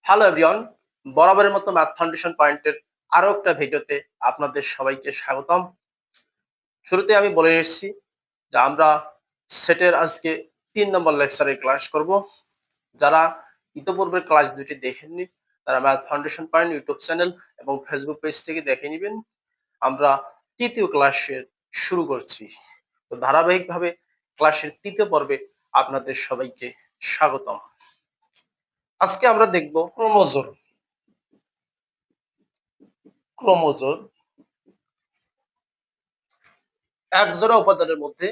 Hello everyone, বরাবরের মতো math foundation পয়েন্টের আরো একটা ভিডিওতে আপনাদের সবাইকে স্বাগতম। শুরুতে আমি বলে এসেছি যে আমরা সেটের আজকে 3 নম্বর লেকচারের ক্লাস করব। যারা ইতোপূর্বের ক্লাস দুটি দেখেননি তারা math foundation point YouTube channel এবং ফেসবুক পেজ থেকে দেখে নেবেন। আমরা তৃতীয় ক্লাসের শুরু করছি। তো ধারাবাহিকভাবে ক্লাসের তৃতীয় পর্বে আপনাদের সবাইকে স্বাগতম। আজকে আমরা দেখব ক্রোমোজোর একজোড়া উপাদানের মধ্যে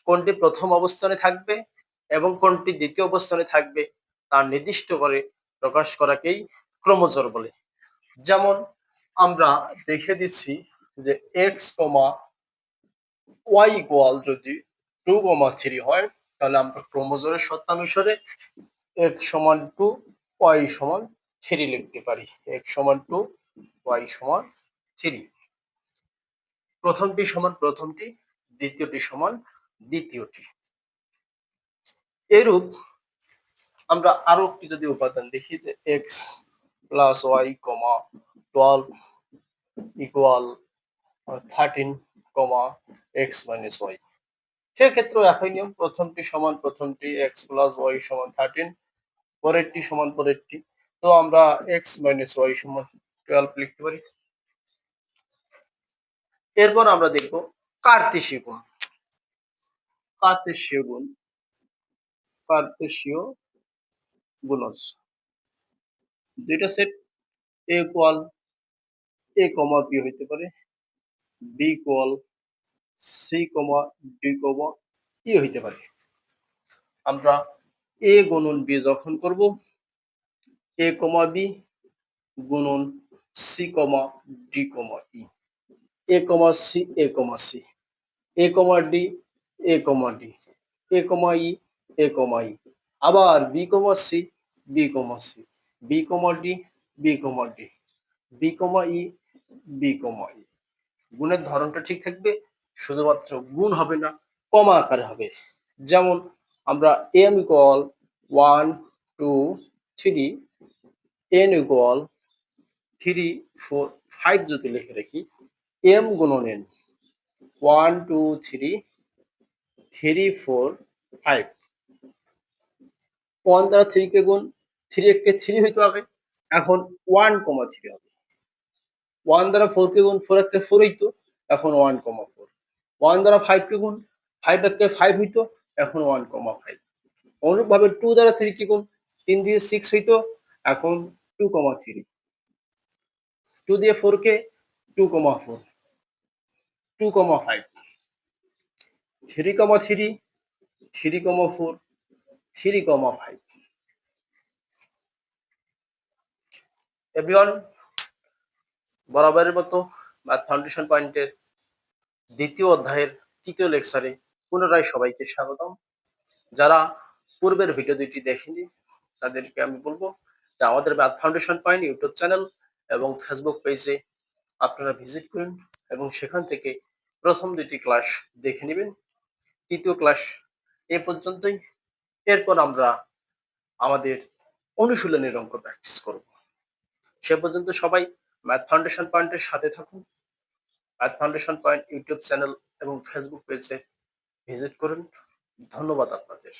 কোনটি প্রথম অবস্থানে থাকবে এবং কোনটি দ্বিতীয় অবস্থানে থাকবে তা নির্দিষ্ট করে প্রকাশ করাকেই ক্রোমোজোর বলে। যেমন আমরা দেখে দিচ্ছি যে এক্স কমা ওয়াই ইকুয়াল যদি 2,3 হয় তাহলে আমরা ক্রোমোজোরের শর্তানুসারে x সমান 2 y সমান 3 লিখতে পারি। x সমান 2 y সমান 3। প্রথমটি সমান প্রথমটি, দ্বিতীয়টি সমান দ্বিতীয়টি। এরূপ আমরা আরো একটি যদি উপাদান দেখি যে x plus y comma 12 equal 13 comma x minus Y, সেক্ষেত্রে একই নিয়ম, প্রথমটি সমান প্রথমটি, এক্স প্লাস ওয়াই সমান 13, পরেরটি সমান পরেরটি। তো আমরা এক্স মাইনাস ওয়াই সমান 12 লিখতে পারি। এরপর আমরা দেখব কার্তেশীয় গুণ। কার্তেশীয় গুণজ দুইটা set A equal A comma B হইতে পারে, B equal C comma D comma E হইতে পারে। আমরা এ গুণন বি যখন করব, এ কমা বি গুণন C comma D comma E, A comma C A comma C, A comma D A comma D, A comma E A comma E, আবার B comma C B comma C, B comma D B comma D, B comma E B comma ই। গুণের ধরনটা ঠিক থাকবে, শুধুমাত্র গুণ হবে না, কমা আকারে হবে। যেমন আমরা এম ইকুয়াল 1 2 3, এন ইকুয়াল 3 4 5 যদি লিখে রাখি, এম গুণন এন 1 2 3 3 4 5, 1 দ্বারা 3 কে গুণ, 3 কে 3 হইতে হবে, এখন 1 কমা 3 হবে। 1 দ্বারা 4 কে গুণ, 4 কে 4 হইতো, এখন 1 কমা 4। 1 দ্বারা 5 কে গুণ, 5 কে 5 হইতো, এখন 1 কমা 5। অনুরূপভাবে 2 দ্বারা 3 কে গুণ, 3 দিয়ে 6 হইতো, এখন 2 কমা 3। 2 দিয়ে 4 কে 2 কমা 4, 2 কমা 5, 3 কমা 3 3 কমা 4, 3 কমা 5। এভরিওয়ান, বরাবরের মতো ম্যাথ ফাউন্ডেশন পয়েন্টের দ্বিতীয় অধ্যায়ের তৃতীয় লেকচারে পুনরায় সবাইকে স্বাগতম। যারা পূর্বের ভিডিও দুটি দেখেনি তাদেরকে আমি বলবো যে আমাদের math foundation point YouTube channel এবং ফেসবুক পেজে আপনারা ভিজিট করুন এবং সেখান থেকে প্রথম দুটি ক্লাস দেখে নেবেন। তৃতীয় ক্লাস এ পর্যন্তই। এরপর আমরা আমাদের অনুশীলনের অঙ্ক প্র্যাকটিস করব। সে পর্যন্ত সবাই ম্যাথ ফাউন্ডেশন পয়েন্টের সাথে থাকুন। Math foundation point YouTube channel এবং ফেসবুক পেজে ভিজিট করুন। ধন্যবাদ আপনাদের।